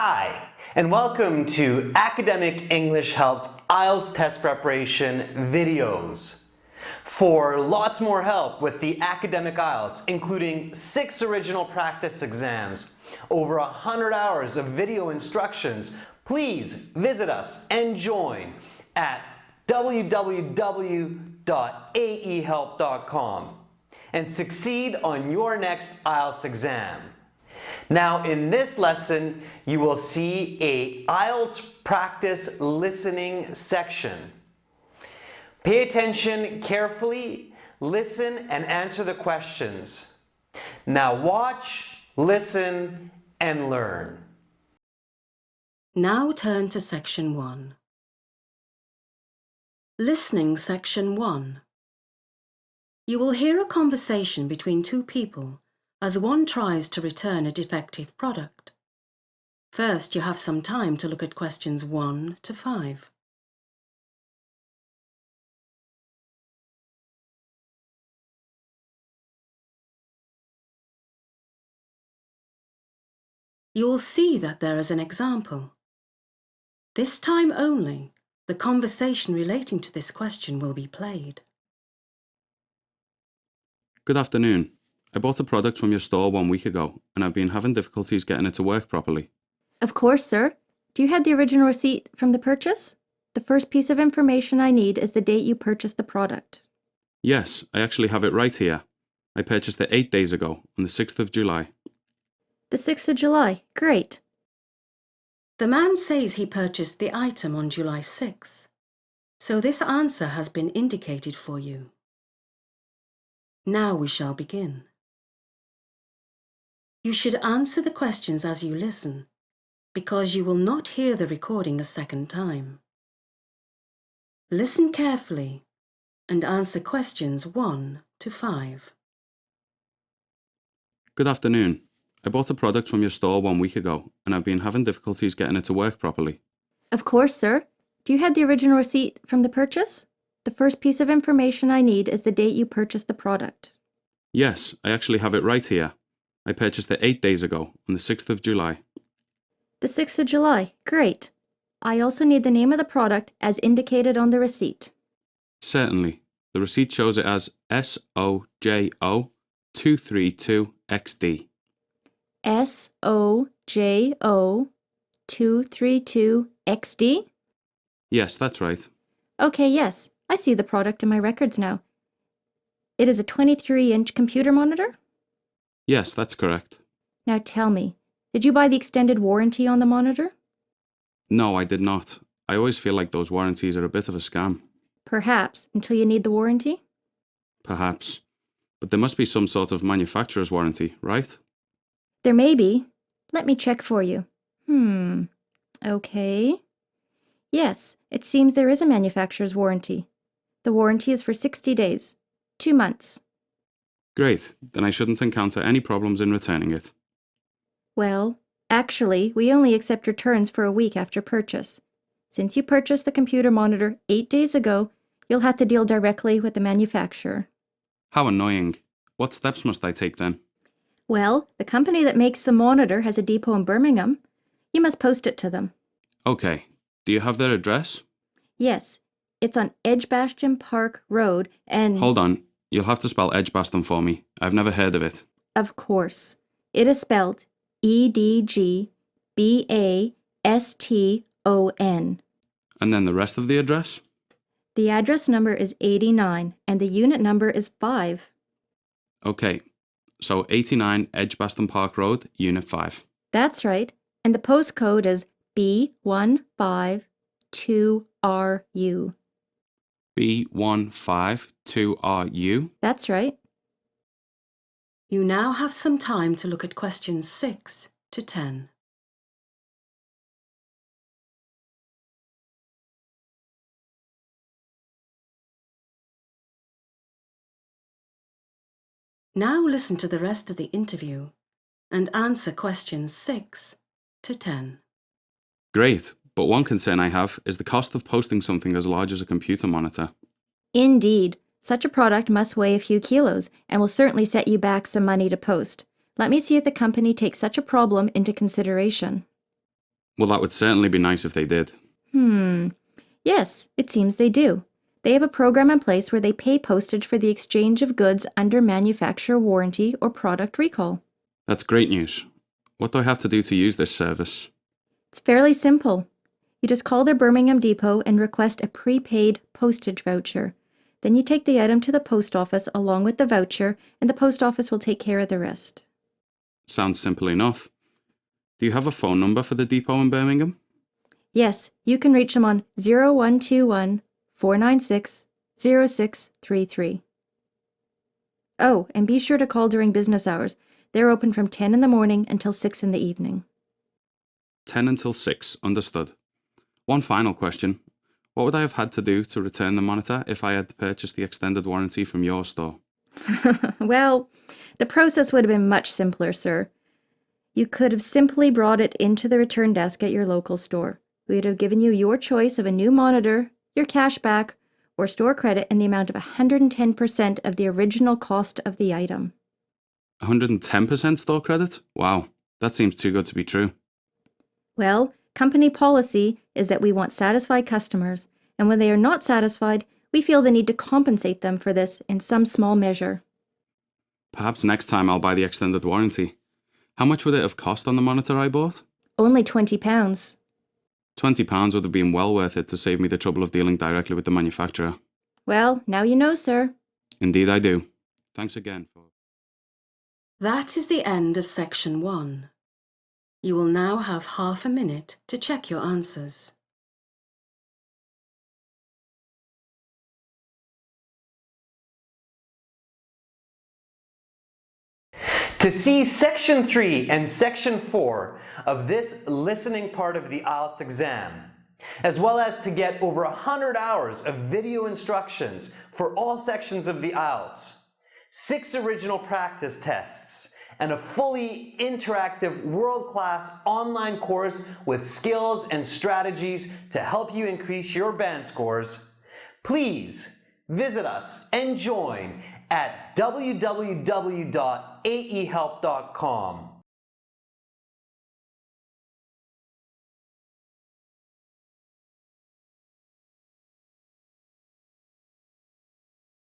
Hi, and welcome to Academic English Help's IELTS test preparation videos. For lots more help with the academic IELTS, including 6 original practice exams, over 100 hours of video instructions, please visit us and join at www.aehelp.com and succeed on your next IELTS exam. Now, in this lesson, you will see a IELTS practice listening section. Pay attention carefully, listen, and answer the questions. Now watch, listen, and learn. Now turn to Section 1. Listening Section 1. You will hear a conversation between two people as one tries to return a defective product. First, you have some time to look at questions 1 to 5. You will see that there is an example. This time only, the conversation relating to this question will be played. Good afternoon. I bought a product from your store 1 week ago, and I've been having difficulties getting it to work properly. Of course, sir. Do you have the original receipt from the purchase? The first piece of information I need is the date you purchased the product. Yes, I actually have it right here. I purchased it 8 days ago, on the 6th of July. The 6th of July. Great. The man says he purchased the item on July 6th, so this answer has been indicated for you. Now we shall begin. You should answer the questions as you listen, because you will not hear the recording a second time. Listen carefully and answer questions 1 to 5. Good afternoon. I bought a product from your store 1 week ago, and I've been having difficulties getting it to work properly. Of course, sir. Do you have the original receipt from the purchase? The first piece of information I need is the date you purchased the product. Yes, I actually have it right here. I purchased it 8 days ago, on the 6th of July. The 6th of July. Great. I also need the name of the product as indicated on the receipt. Certainly. The receipt shows it as SOJO 232XD. SOJO 232XD? Yes, that's right. Okay, yes. I see the product in my records now. It is a 23-inch computer monitor? Yes, that's correct. Now tell me, did you buy the extended warranty on the monitor? No, I did not. I always feel like those warranties are a bit of a scam. Perhaps, until you need the warranty? Perhaps. But there must be some sort of manufacturer's warranty, right? There may be. Let me check for you. Okay. Yes, it seems there is a manufacturer's warranty. The warranty is for 60 days. 2 months. Great, then I shouldn't encounter any problems in returning it. Well, actually, we only accept returns for a week after purchase. Since you purchased the computer monitor 8 days ago, you'll have to deal directly with the manufacturer. How annoying. What steps must I take then? Well, the company that makes the monitor has a depot in Birmingham. You must post it to them. Okay, do you have their address? Yes, it's on Edgbaston Park Road and... Hold on, you'll have to spell Edgbaston for me. I've never heard of it. Of course. It is spelled EDGBASTON. And then the rest of the address? The address number is 89 and the unit number is 5. Okay, so 89 Edgbaston Park Road, Unit 5. That's right, and the postcode is B152RU. B152RU? That's right. You now have some time to look at questions 6 to 10. Now listen to the rest of the interview and answer questions 6 to 10. Great, but one concern I have is the cost of posting something as large as a computer monitor. Indeed. Such a product must weigh a few kilos and will certainly set you back some money to post. Let me see if the company takes such a problem into consideration. Well, that would certainly be nice if they did. Yes, it seems they do. They have a program in place where they pay postage for the exchange of goods under manufacturer warranty or product recall. That's great news. What do I have to do to use this service? It's fairly simple. You just call their Birmingham depot and request a prepaid postage voucher. Then you take the item to the post office along with the voucher, and the post office will take care of the rest. Sounds simple enough. Do you have a phone number for the depot in Birmingham? Yes, you can reach them on 0121 496 0633. Oh, and be sure to call during business hours. They're open from 10 in the morning until 6 in the evening. 10 until 6, understood. One final question. What would I have had to do to return the monitor if I had purchased the extended warranty from your store? Well, the process would have been much simpler, sir. You could have simply brought it into the return desk at your local store. We would have given you your choice of a new monitor, your cash back, or store credit in the amount of 110% of the original cost of the item. 110% store credit? Wow, that seems too good to be true. Well, company policy is that we want satisfied customers, and when they are not satisfied, we feel the need to compensate them for this in some small measure. Perhaps next time I'll buy the extended warranty. How much would it have cost on the monitor I bought? Only £20. £20 would have been well worth it to save me the trouble of dealing directly with the manufacturer. Well, now you know, sir. Indeed I do. Thanks again for... That is the end of section 1. You will now have half a minute to check your answers. To see section 3 and section 4 of this listening part of the IELTS exam, as well as to get over 100 hours of video instructions for all sections of the IELTS, 6 original practice tests, and a fully interactive world-class online course with skills and strategies to help you increase your band scores, please visit us and join at www.aehelp.com.